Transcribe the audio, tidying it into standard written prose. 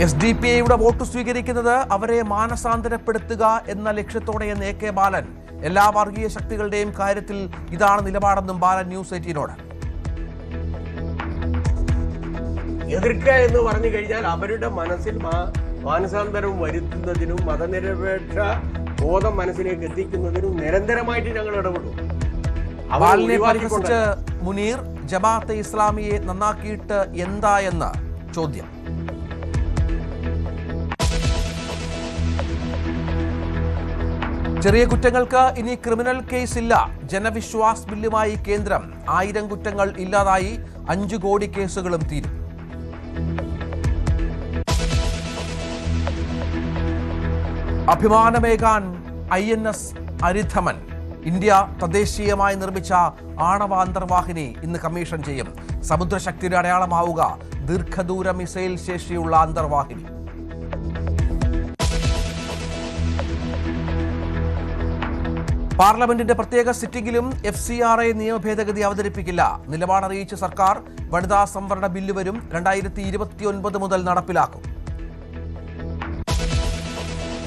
SDP vote സ്വീകരിക്കുന്നത് അവരെ മാനസാന്തരപ്പെടുത്തുക എന്ന ലക്ഷ്യത്തോടെയെന്ന് AK ബാലൻ. എല്ലാ വർഗീയ ശക്തികളുടെയും കാര്യത്തിൽ ഇതാണ് നിലപാടെന്നും ബാലൻ ന്യൂസ് 18നോട്. എതിർക്കുക എന്ന് പറഞ്ഞു കഴിഞ്ഞാൽ അവരുടെ മനസ്സിൽ മാനസാന്തരം വരുത്തുന്നതിനും മതനിരപേക്ഷ ബോധം മനസ്സിലേക്ക് എത്തിക്കുന്നതിനും നിരന്തരമായിട്ട് ഞങ്ങൾ ഇടപെടും. ബാലനെ പരിഹസിച്ച് മുനീർ ജമാഅത്തെ ഇസ്ലാമിയെ നന്നാക്കിയിട്ട് എന്താ എന്ന ചോദ്യം. ചെറിയ കുറ്റങ്ങൾക്ക് ഇനി ക്രിമിനൽ കേസ് ഇല്ല. ജനവിശ്വാസ് ബില്ലുമായി കേന്ദ്രം. 1000 കുറ്റങ്ങൾ ഇല്ലാതായി. 5 കോടി കേസുകളും തീരും. അഭിമാനമേകാൻ INS അരിധമൻ. ഇന്ത്യ തദ്ദേശീയമായി നിർമ്മിച്ച ആണവ അന്തർവാഹിനി ഇന്ന് കമ്മീഷൻ ചെയ്യും. സമുദ്രശക്തിയുടെ അടയാളമാവുക ദീർഘദൂര മിസൈൽ ശേഷിയുള്ള അന്തർവാഹിനി. പാർലമെന്റിന്റെ പ്രത്യേക സിറ്റിംഗിലും FCRA നിയമ ഭേദഗതി അവതരിപ്പിക്കില്ല. നിലപാടറിയിച്ച സർക്കാർ വനിതാ സംവരണ ബില്ല് വരും. 2029 മുതൽ നടപ്പിലാക്കും.